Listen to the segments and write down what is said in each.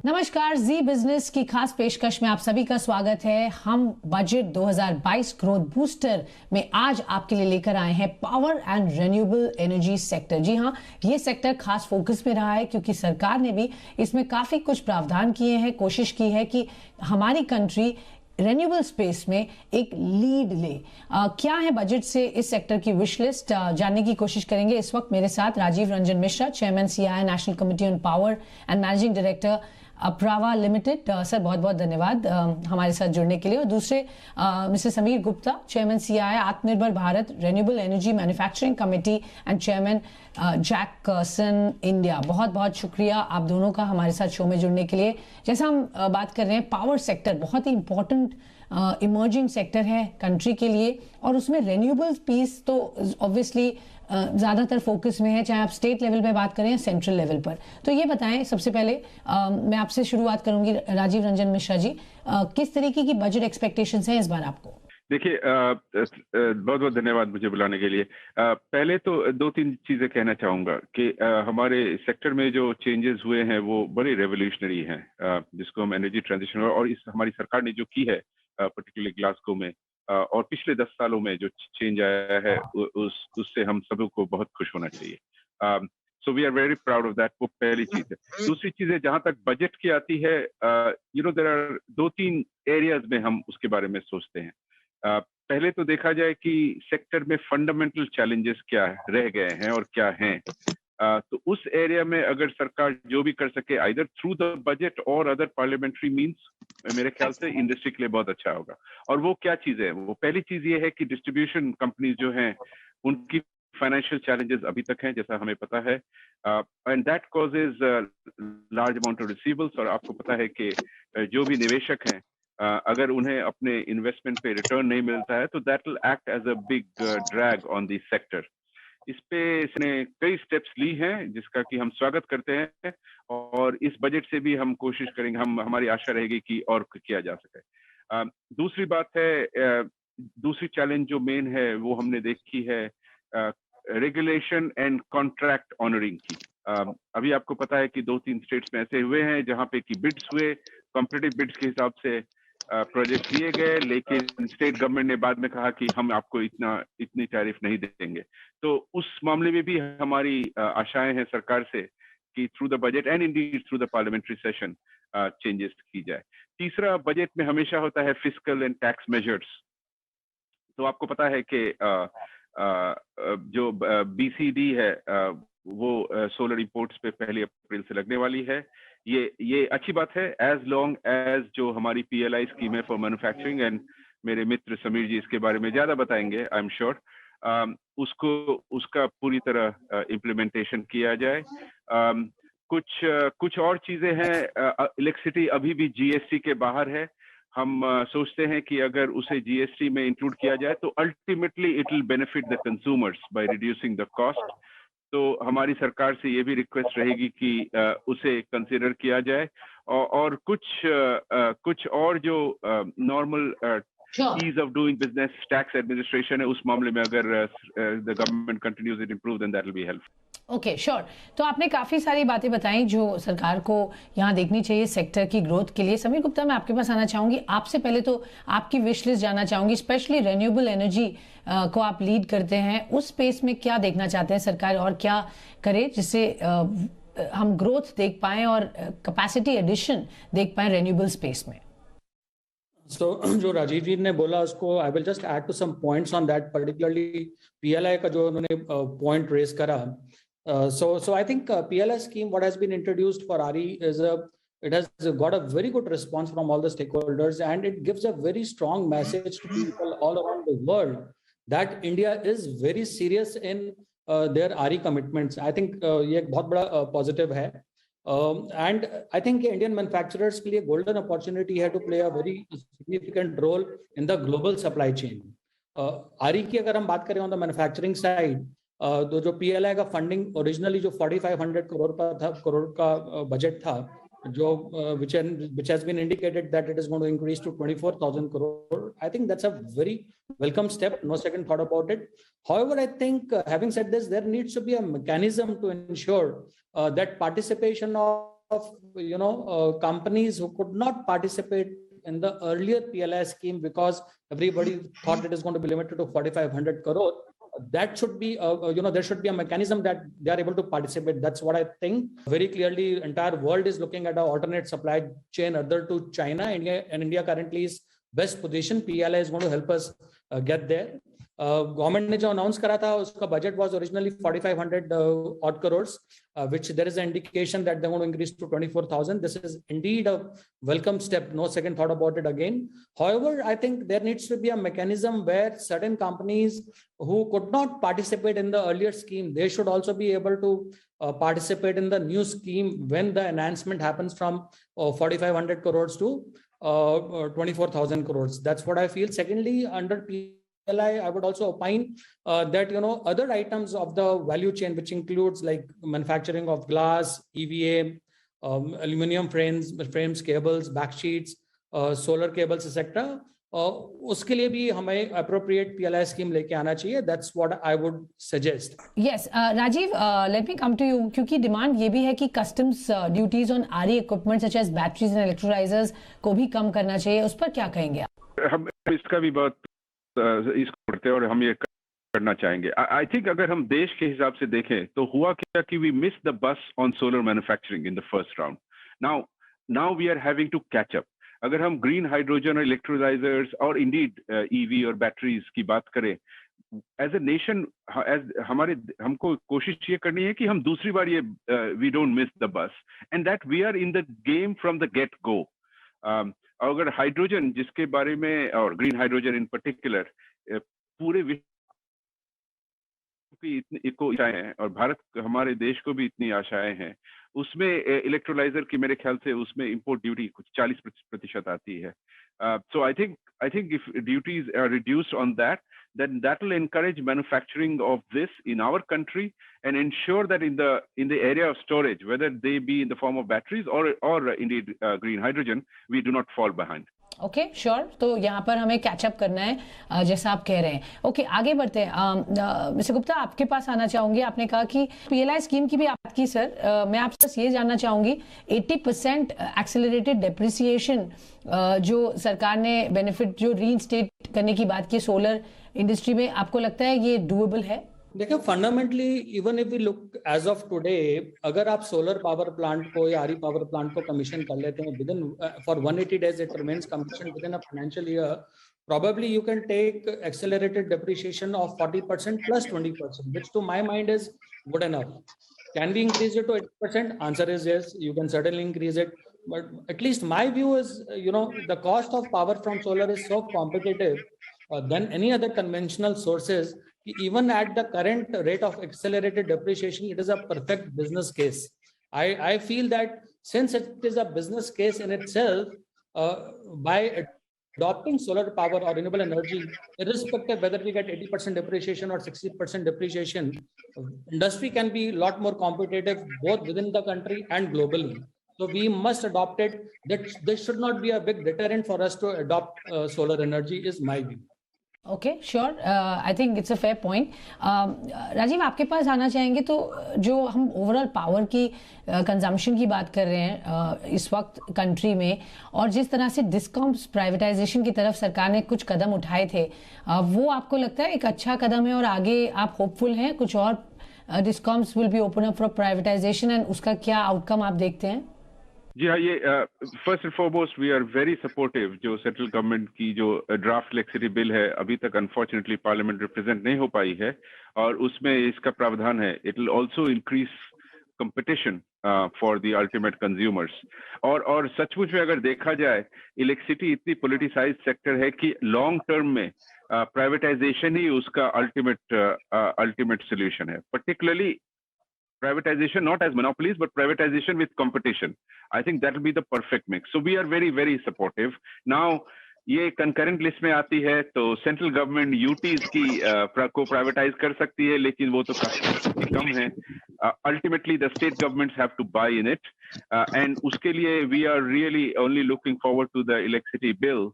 नमस्कार, जी बिजनेस की खास पेशकश में आप सभी का स्वागत है। हम बजट 2022 ग्रोथ बूस्टर में आज आपके लिए लेकर आए हैं power and renewable energy sector. जी हाँ, ये सेक्टर खास फोकस में रहा है क्योंकि सरकार ने भी इसमें काफी कुछ प्रावधान किए हैं, कोशिश की है कि हमारी कंट्री रेन्यूएबल स्पेस में एक लीड ले। क्या है बजट से इस सेक्टर की विश लिस्ट, जानने की कोशिश करेंगे। इस वक्त मेरे साथ Rajeev Ranjan Mishra, chairman CI national committee on power and managing director Aprava limited. Sir बहुत बहुत धन्यवाद हमारे साथ जुड़ने के लिए। और दूसरे mister Sameer Gupta, chairman CI Atmanirbhar Bharat renewable energy manufacturing committee and chairman Jakson India. बहुत बहुत शुक्रिया आप दोनों का हमारे साथ शो में जुड़ने के लिए। जैसा हम बात कर रहे हैं, पावर सेक्टर बहुत ही इंपॉर्टेंट इमर्जिंग सेक्टर है कंट्री के लिए, और उसमें रेन्यूएबल पीस तो ऑब्वियसली ज्यादातर फोकस में है, चाहे आप स्टेट लेवल पे बात करें या सेंट्रल लेवल पर। तो ये बताएं, सबसे पहले मैं आपसे शुरुआत करूंगी राजीव रंजन मिश्रा जी, किस तरीके की बजट एक्सपेक्टेशंस हैं इस बार आपको? देखिए, बहुत बहुत धन्यवाद मुझे बुलाने के लिए। पहले तो दो तीन चीजें कहना चाहूंगा कि हमारे सेक्टर में जो चेंजेस हुए हैं वो बड़े रेवोल्यूशनरी हैं, जिसको हम एनर्जी ट्रांजिशन, और इस हमारी सरकार ने जो की है पर्टिकुलरली ग्लासगो में, और पिछले 10 सालों में जो चेंज आया है उससे हम सभी को बहुत खुश होना चाहिए। So we are very proud of that. वो पहली चीज है। दूसरी चीज है, जहां तक बजट की आती है, देयर आर दो तीन एरियाज में हम उसके बारे में सोचते हैं। पहले तो देखा जाए कि सेक्टर में फंडामेंटल चैलेंजेस क्या रह गए हैं और क्या हैं। तो उस एरिया में अगर सरकार जो भी कर सके, आइदर थ्रू द बजट और अदर पार्लियामेंट्री मींस, मेरे ख्याल से इंडस्ट्री के लिए बहुत अच्छा होगा। और वो क्या चीज है? वो पहली चीज ये है कि डिस्ट्रीब्यूशन कंपनीज जो हैं उनकी फाइनेंशियल चैलेंजेस अभी तक हैं, जैसा हमें पता है, and that causes large amount of receivables. और आपको पता है कि जो भी निवेशक हैं, अगर उन्हें अपने इन्वेस्टमेंट पे रिटर्न नहीं मिलता है तो that will act as a big drag on the sector. इस पे इसने कई स्टेप्स ली हैं जिसका कि हम स्वागत करते हैं, और इस बजट से भी हम कोशिश करेंगे, हमारी आशा रहेगी कि और किया जा सके। दूसरी बात है, दूसरी चैलेंज जो मेन है वो हमने देखी है रेगुलेशन एंड कॉन्ट्रैक्ट ऑनरिंग की। अभी आपको पता है कि 2-3 स्टेट्स में ऐसे हुए हैं जहां पे कि बिड्स हुए, कॉम्पिटिटिव बिड्स के हिसाब से प्रोजेक्ट दिए गए, लेकिन स्टेट गवर्नमेंट ने बाद में कहा कि हम आपको इतनी टैरिफ नहीं देंगे। तो उस मामले में भी हमारी आशाएं हैं सरकार से कि through the budget and Indeed through the parliamentary session changes की जाए। तीसरा, बजट में हमेशा होता है फिस्कल एंड टैक्स मेजर्स। तो आपको पता है कि जो बीसीडी है वो सोलर इंपोर्ट्स पे 1 अप्रैल से लगने वाली है। ये अच्छी बात है, एज लॉन्ग एज जो हमारी पीएलआई स्कीम है फॉर मैन्युफैक्चरिंग, एंड मेरे मित्र समीर जी इसके बारे में ज्यादा बताएंगे आई एम श्योर, उसका पूरी तरह इम्प्लीमेंटेशन किया जाए। कुछ और चीजें हैं। इलेक्ट्रिसिटी अभी भी जीएसटी के बाहर है। हम सोचते हैं कि अगर उसे जीएसटी में इंक्लूड किया जाए तो ultimately it will benefit the consumers by reducing the cost. तो हमारी सरकार से ये भी रिक्वेस्ट रहेगी कि उसे कंसिडर किया जाए। और कुछ और जो normal ease of doing business tax administration है, उस मामले में अगर the government continues it improve then that will be helpful. Okay, sure. तो आपने काफी सारी बातें बताई जो सरकार को यहाँ देखनी चाहिए सेक्टर की ग्रोथ के लिए। समीर गुप्ता, मैं आपके पास आना चाहूंगी। आपसे पहले तो आपकी विश लिस्ट जानना चाहूंगी, स्पेशली रेन्यूएबल एनर्जी को आप लीड करते हैं, उस स्पेस में क्या देखना चाहते हैं सरकार, और क्या करे जिससे हम ग्रोथ देख पाए और कैपेसिटी एडिशन देख पाए रेन्यूएबल स्पेस में? जो राजीव जी ने बोला उसको I will just add to some points on that, particularly PLI का जो उन्होंने पॉइंट रेज करा। So I think PLI scheme, what has been introduced for RE it has got a very good response from all the stakeholders, and it gives a very strong message to people all around the world that India is very serious in their RE commitments. I think ये एक बहुत बड़ा positive है, and I think Indian manufacturers के लिए golden opportunity है to play a very significant role in the global supply chain. RE की अगर हम बात करें on the manufacturing side, तो जो पीएलआई का फंडिंग ओरिजिनली जो 4500 करोड़ का बजट था, जो which has been indicated that it is going to increase to 24,000 crore. I think that's a very welcome step, no second thought about it. However, I think having said this, there needs to be a mechanism to ensure that participation of of companies who could not participate in the earlier PLI scheme because everybody thought it is going to be limited to 4,500 crore. That should be, there should be a mechanism that they are able to participate. That's what I think. Very clearly, entire world is looking at an alternate supply chain other to China. India currently is best position. PLI is going to help us get there. Government ने जो announce करा था उसका budget was originally 4,500 odd crores, which there is an indication that they're going to increase to 24,000. This is indeed a welcome step. No second thought about it again. However, I think there needs to be a mechanism where certain companies who could not participate in the earlier scheme, they should also be able to participate in the new scheme when the enhancement happens from 4,500 crores to 24,000 crores. That's what I feel. Secondly, under I would also opine that other items of the value chain, which includes like manufacturing of glass, EVA, aluminum frames, cables, backsheets, solar cables, etc. उसके लिए भी हमें appropriate PLI scheme लेके आना चाहिए. That's what I would suggest. Yes, Rajiv, let me come to you क्योंकि demand ये भी है कि customs duties on RE equipment such as batteries and electrolyzers को भी कम करना चाहिए. उस पर क्या कहेंगे आप? हम इसका भी बहुत इसको करते हैं और हम ये करना चाहेंगे. आई थिंक अगर हम देश के हिसाब से देखें तो हुआ क्या कि we miss the bus on solar manufacturing in the first round. Now we are having to catch up. अगर हम ग्रीन हाइड्रोजन और इलेक्ट्रोलाइजर्स और इंडीड ईवी और बैटरीज की बात करें, एज ए नेशन हमको कोशिश ये करनी है कि हम दूसरी बार ये we don't miss the bus and that we are in the game from the get go. अगर हाइड्रोजन जिसके बारे में और ग्रीन हाइड्रोजन इन पर्टिकुलर पूरे विश्व की इतनी आशाएं हैं और भारत हमारे देश को भी इतनी आशाएं हैं, उसमें इलेक्ट्रोलाइजर की मेरे ख्याल से उसमें इंपोर्ट ड्यूटी कुछ 40% आती है. So I think if duties are reduced on that, then that will encourage manufacturing of this in our country and ensure that in the area of storage, whether they be in the form of batteries or indeed green hydrogen, we do not fall behind. Okay sure. तो यहाँ पर हमें catch up करना है जैसा आप कह रहे हैं. ओके आगे बढ़ते हैं. मिस्टर गुप्ता, आपके पास आना चाहूंगी. आपने कहा कि पीएलआई स्कीम की भी बात की सर. मैं आपसे बस ये जानना चाहूंगी 80% एक्सेलरेटेड डेप्रिसिएशन जो सरकार ने बेनिफिट जो रीइंस्टेट करने की बात की सोलर इंडस्ट्री में, आपको लगता है ये डूएबल है? देखिए fundamentally even if we look as of today, अगर आप सोलर पावर प्लांट को या आरई पावर प्लांट को कमीशन कर लेते हैं within for 180 days it remains commission within a financial year, probably you can take accelerated depreciation of 40% plus 20%, which to my mind is good enough. Can we increase it to 80%? Answer is yes, you can certainly increase it. But at least my view is, the cost of power from solar is so competitive than any other conventional sources. Even at the current rate of accelerated depreciation, it is a perfect business case. I feel that since it is a business case in itself, by adopting solar power or renewable energy, irrespective whether we get 80% depreciation or 60% depreciation, industry can be a lot more competitive both within the country and globally. So we must adopt it. That this should not be a big deterrent for us to adopt solar energy is my view. Okay sure. I think it's a fair point. Rajiv, आपके पास आना चाहेंगे. तो जो हम overall power की consumption की बात कर रहे हैं इस वक्त कंट्री में, और जिस तरह से डिस्कॉम्स प्राइवेटाइजेशन की तरफ सरकार ने कुछ कदम उठाए थे, वो आपको लगता है एक अच्छा कदम है और आगे आप होपफुल हैं कुछ और discoms will be open up for privatisation, and उसका क्या आउटकम आप देखते हैं? जी हाँ, ये first and foremost we are very supportive. जो सेंट्रल गवर्नमेंट की जो ड्राफ्ट इलेक्ट्रिसिटी बिल है अभी तक अनफॉर्चुनेटली पार्लियामेंट रिप्रेजेंट नहीं हो पाई है, और उसमें इसका प्रावधान है it will also increase competition for the ultimate consumers. और सचमुच में अगर देखा जाए, इलेक्ट्रिसिटी इतनी पॉलिटिसाइज सेक्टर है कि लॉन्ग टर्म में प्राइवेटाइजेशन ही उसका अल्टीमेट सोल्यूशन है. Particularly privatization not as monopolies but privatization with competition. I think that will be the perfect mix. So we are very very supportive. Now ये concurrent list में आती है तो central government UTs की को privatise कर सकती है, लेकिन वो तो काफी कम है. Ultimately the state governments have to buy in it, and उसके लिए we are really only looking forward to the electricity bill.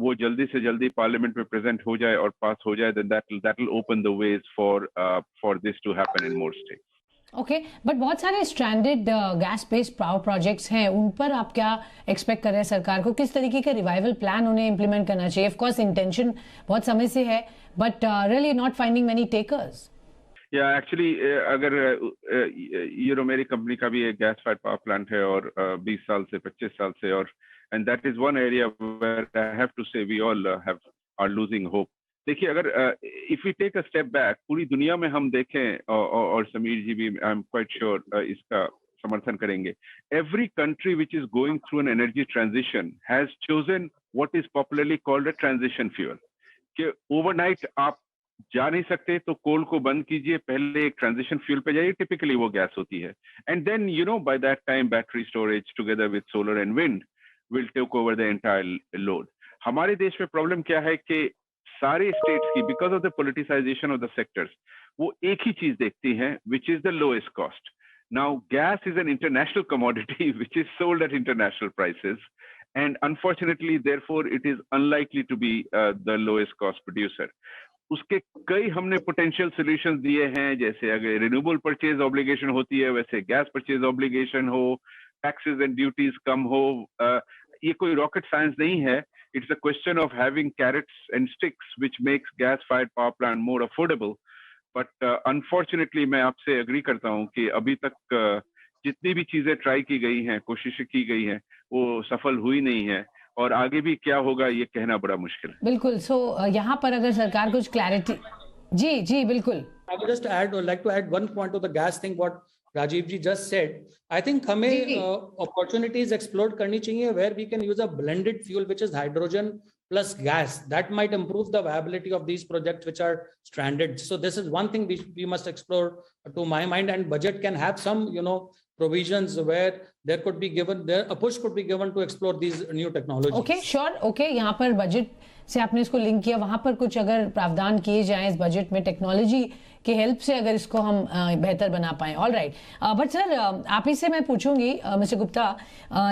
वो जल्दी से जल्दी पार्लियामेंट में प्रेजेंट हो जाए और पास हो जाए, then that will open the ways for this to happen in more states. Okay, but बहुत सारे stranded gas based power projects हैं, उन पर आप क्या एक्सपेक्ट कर रहे हैं सरकार को? किस तरीके का रिवाइवल प्लान उन्हें इंप्लीमेंट करना चाहिए? ऑफ कोर्स इंटेंशन बहुत समय से है, but really not finding many takers. या एक्चुअली अगर मेरी कंपनी का भी एक गैस फायर्ड पावर प्लांट है और 20 साल से 25 साल से, और and that is one area where I have to say we all have are losing hope. देखिए, अगर if we take a step back, पूरी दुनिया में हम देखें, और समीर जी भी आई एम क्वाइट श्योर इसका समर्थन करेंगे, every country which is going through an energy transition has chosen what is popularly called a transition fuel. कि ओवरनाइट आप जा नहीं सकते तो कोल को बंद कीजिए, पहले एक ट्रांजिशन फ्यूल पे जाइए, टिपिकली वो गैस होती है, and then by that time battery storage together with solar and wind will take over the entire load. हमारे देश में प्रॉब्लम क्या है कि सारे स्टेट्स की, because of the politicisation of the sectors, वो एक ही चीज देखती हैं, which is the lowest cost. Now gas is an international commodity which is sold at international prices, and unfortunately therefore it is unlikely to be the lowest cost producer. उसके कई हमने potential solutions दिए हैं, जैसे अगर renewable purchase obligation होती है वैसे गैस परचेज ऑब्लिगेशन हो, टैक्सेस एंड ड्यूटीज कम हो। ये कोई रॉकेट साइंस नहीं है, it's a question of having carrots and sticks which makes gas fired power plant more affordable. But unfortunately मैं आपसे एग्री करता हूं कि अभी तक जितनी भी चीजें ट्राई की गई हैं, कोशिशें की गई हैं, वो सफल हुई नहीं है, और आगे भी क्या होगा ये कहना बड़ा मुश्किल है। बिल्कुल। सो यहाँ पर अगर सरकार कुछ क्लैरिटी, जी जी बिल्कुल। I would just like to add one point to the gas thing what Rajiv ji just said. I think हमें opportunities explore करनी चाहिए where we can use a blended fuel which is hydrogen plus gas. That might improve the viability of these projects which are stranded. So this is one thing we must explore to my mind, and budget can have some provisions where there could be given, there a push could be given to explore these new technologies. Okay, sure. Okay, यहाँ पर budget से आपने इसको link किया, वहां पर कुछ अगर प्रावधान किए जाएं इस बजट में टेक्नोलॉजी की हेल्प से, अगर इसको हम बेहतर बना पाए। ऑल राइट, बट सर आप ही से मैं पूछूंगी मिस्टर गुप्ता,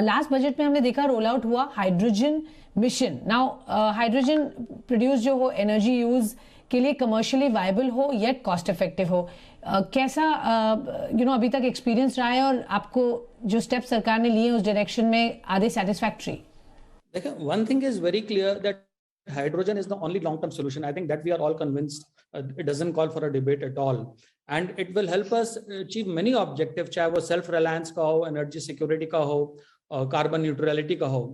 लास्ट बजट में हमने देखा रोल आउट हुआ hydrogen mission. Now hydrogen produce जो हो, एनर्जी यूज के लिए कमर्शियली वायबल हो येट कॉस्ट इफेक्टिव हो, कैसा अभी तक एक्सपीरियंस रहा है, और आपको जो स्टेप सरकार ने लिए उस डायरेक्शन में आर दे सैटिस्फैक्टरी? देखिए, one thing is very clear that hydrogen is the only long-term solution. I think that we are all convinced. It doesn't call for a debate at all, and it will help us achieve many objectives, चाहे वो self reliance का हो, energy security का हो, carbon neutrality का हो।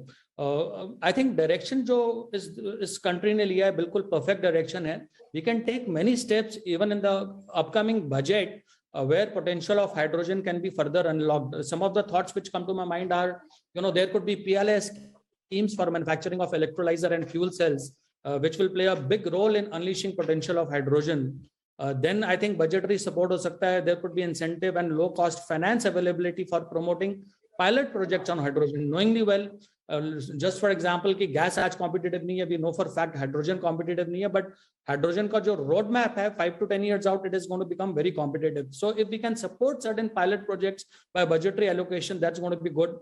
I think direction जो इस country ने लिया है बिल्कुल perfect direction है। We can take many steps even in the upcoming budget where potential of hydrogen can be further unlocked. Some of the thoughts which come to my mind are, there could be PLS schemes for manufacturing of electrolyzer and fuel cells, which will play a big role in unleashing potential of hydrogen. Then I think budgetary support ho sakta hai. There could be incentive and low cost finance availability for promoting pilot projects on hydrogen, knowingly well, just for example कि gas आज competitive नहीं है, we know for fact hydrogen competitive नहीं है, but hydrogen का जो road map है 5 to 10 years out, it is going to become very competitive. So if we can support certain pilot projects by budgetary allocation, that's going to be good.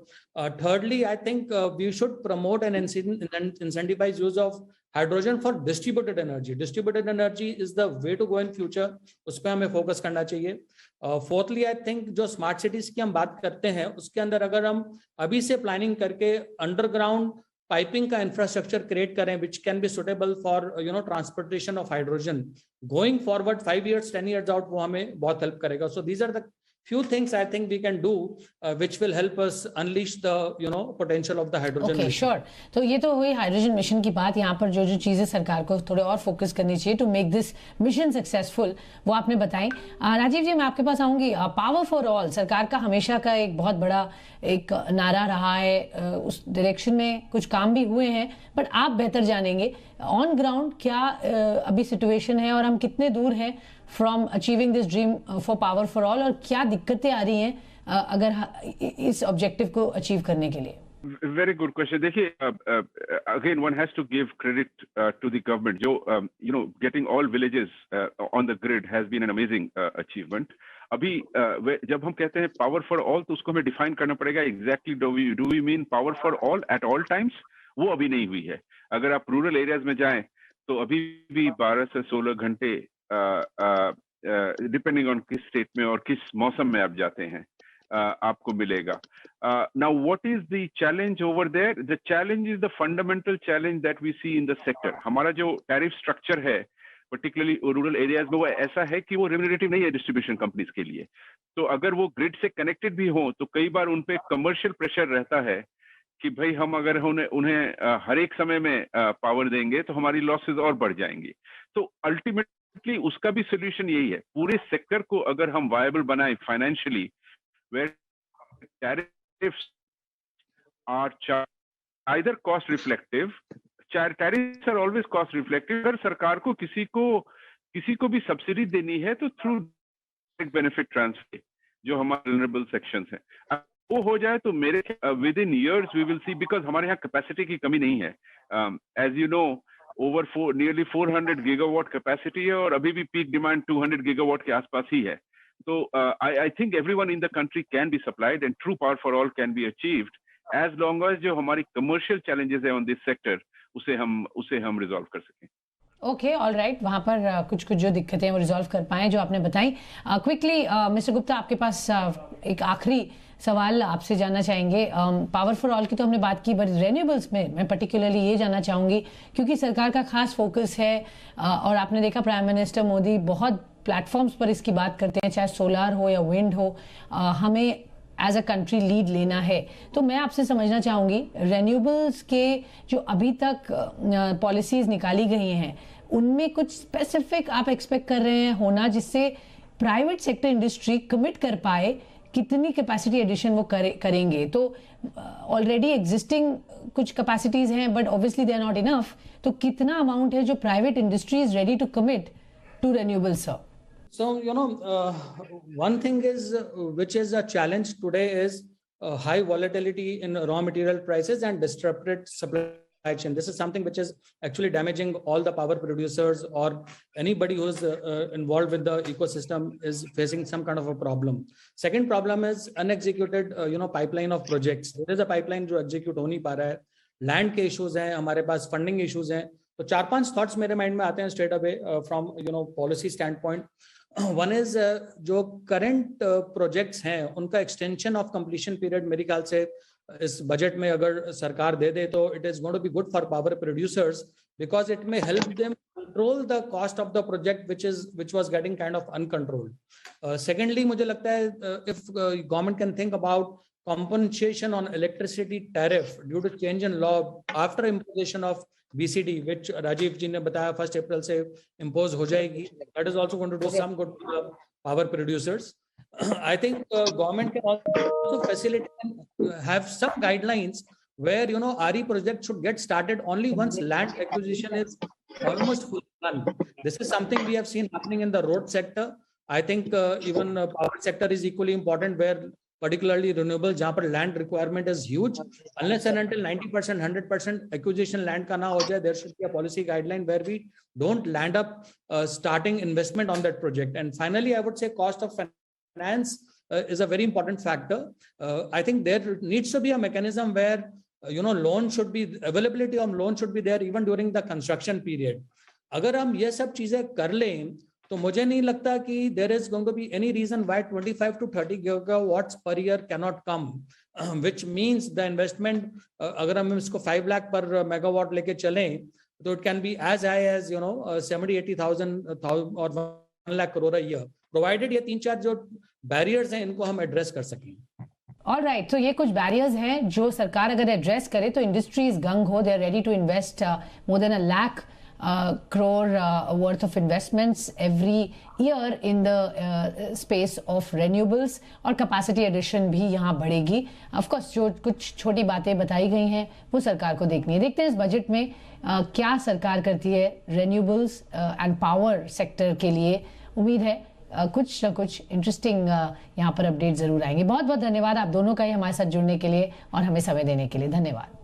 Thirdly, I think we should promote and incentivize use of hydrogen for distributed energy. Distributed energy is the way to go in future. उस पर हमें focus करना चाहिए. Fourthly, I think जो smart cities की हम बात करते हैं उसके अंदर अगर हम अभी से प्लानिंग करके अंडरग्राउंड पाइपिंग का इंफ्रास्ट्रक्चर क्रिएट करें which can be suitable for transportation of hydrogen going forward 5 years 10 years out, वो हमें बहुत हेल्प करेगा. So these are the few things I think we can do which will help us unleash the potential of the hydrogen mission. Sure. तो ये तो हुई hydrogen mission की बात. यहाँ पर जो जो चीजें सरकार को थोड़े और फोकस करनी चाहिए to make this mission successful, वो आपने बताई. राजीव जी, मैं आपके पास आऊंगी. पावर फॉर ऑल सरकार का हमेशा का एक बहुत बड़ा एक नारा रहा है, उस डायरेक्शन में कुछ काम भी हुए हैं, बट आप बेहतर जानेंगे ऑन ग्राउंड क्या अभी सिचुएशन है और हम कितने दूर हैं from achieving this dream for power for all, और क्या दिक्कतें आ रही हैं अगर इस ऑब्जेक्टिव को अचीव करने के लिए? Very good question. देखिए, again one has to give credit to the government. जो getting all villages on the grid has been an amazing achievement. अभी जब हम कहते हैं power for all तो उसको हमें define करना पड़ेगा. Exactly do we mean power for all at all times? वो अभी नहीं हुई है. अगर आप रूरल एरियाज में जाएं तो अभी भी 12 से 16 घंटे डिपेंडिंग ऑन किस स्टेट में और किस मौसम में आप जाते हैं, आपको मिलेगा. Now what is the challenge over there? The challenge is the fundamental challenge that we see in the sector. हमारा जो टैरिफ स्ट्रक्चर है पर्टिकुलरली रूरल एरियाज में, वो ऐसा है कि वो रेम्यूनरेटिव नहीं है डिस्ट्रीब्यूशन कंपनीज के लिए. तो अगर वो ग्रिड से कनेक्टेड भी हो तो कई बार उन पे कमर्शियल प्रेशर रहता है कि भाई हम अगर उन्हें हर एक समय में पावर देंगे तो हमारी लॉसेस और बढ़ जाएंगी. तो अल्टीमेटली उसका भी सोल्यूशन यही है, पूरे सेक्टर को अगर हम वायबल बनाए financially, where tariffs are either cost reflective. Tariffs are always cost reflective. अगर सरकार को किसी को भी सब्सिडी देनी है तो थ्रू बेनिफिट ट्रांसफर, जो हमारे vulnerable sections हैं, वो हो जाए तो मेरे within years we will see, because हमारे यहाँ कैपेसिटी की कमी नहीं है. As you know, over nearly 400 gigawatt capacity है और अभी भी पीक डिमांड 200 गीगावाट के आसपास ही है. So I think everyone in the country can be supplied and true power for all can be achieved as long as जो हमारी commercial challenges है on this sector उसे हम resolve कर सकें. Okay, all right. वहाँ पर कुछ जो दिक्कतें हैं वो रिजॉल्व कर पाए जो आपने बताई. क्विकली मिस्टर गुप्ता, आपके पास एक आखिरी सवाल आपसे जानना चाहेंगे. पावर फॉर ऑल की तो हमने बात की, बट रेन्यूएबल्स में मैं पर्टिकुलरली ये जानना चाहूँगी, क्योंकि सरकार का खास फोकस है और आपने देखा प्राइम मिनिस्टर मोदी बहुत प्लेटफॉर्म्स पर इसकी बात करते हैं, चाहे सोलार हो या विंड हो, हमें एज अ कंट्री लीड लेना है. तो मैं आपसे समझना चाहूँगी, रेन्यूएबल्स के जो अभी तक पॉलिसीज निकाली गई हैं उनमें कुछ स्पेसिफिक आप एक्सपेक्ट कर रहे हैं होना, जिससे प्राइवेट सेक्टर इंडस्ट्री कमिट कर पाए कितनी कैपेसिटी एडिशन वो करेंगे. तो ऑलरेडी एग्जिस्टिंग कुछ कैपेसिटीज हैं but obviously they are not enough. तो कितना अमाउंट है जो private industry is ready to commit to renewables, sir? So, one thing is, which is a challenge today, is high volatility in raw material prices and disrupted supply chain. This is something which is actually damaging all the power producers, or anybody who is involved with the ecosystem is facing some kind of a problem. Second problem is unexecuted, pipeline of projects. There is a pipeline जो execute हो नहीं पा रहा है. Land के issues हैं, हमारे पास funding issues हैं. तो 4-5 थॉट्स मेरे माइंड में आते हैं straight away from policy stand point. One is, जो करंट प्रोजेक्ट्स हैं उनका एक्सटेंशन ऑफ कंप्लीशन पीरियड मेरे ख्याल से इस बजट में अगर सरकार दे दे तो it is going to be good for power producers, because it may help them control the cost of the project which was getting kind of uncontrolled. Secondly, मुझे लगता है if government can think about compensation on electricity tariff due to change in law after imposition of BCD, which Rajiv जी ने बताया 1 April से impose हो जाएगी. That is also going to do some good to the power producers. I think government can also facilitate and have some guidelines where RE project should get started only once land acquisition is almost fully done. This is something we have seen happening in the road sector. I think even power sector is equally important, where particularly renewable, जहाँ पर land requirement is huge. Unless and until 90%, 100% acquisition land का ना हो जाए, there should be a policy guideline where we don't land up starting investment on that project. And finally, I would say cost of finance is a very important factor. I think there needs to be a mechanism where loan should be, availability of loan should be there even during the construction period. अगर हम ये सब चीजें कर लें तो मुझे नहीं लगता कि there is going to be any reason why 25 to 30 gigawatts per year cannot come, which means the investment, अगर हम इसको 5 लाख पर मेगावाट लेके चलें तो it can be as high as 70-80,000 और 1 lakh crore a year, provided ये 3-4 जो barriers हैं इनको हम एड्रेस कर सकें. ऑल राइट, तो ये कुछ बैरियर्स हैं जो सरकार अगर एड्रेस करे तो industries gung ho, they are ready to invest more than 1 lakh crore worth of investments every year in the space of renewables, और capacity addition भी यहाँ बढ़ेगी. Of course जो कुछ छोटी बातें बताई गई हैं वो सरकार को देखनी है. देखते हैं इस बजट में क्या सरकार करती है renewables and power sector के लिए. उम्मीद है कुछ ना कुछ इंटरेस्टिंग यहाँ पर अपडेट जरूर आएंगे. बहुत बहुत धन्यवाद आप दोनों का ही हमारे साथ जुड़ने के लिए और हमें समय देने के लिए. धन्यवाद.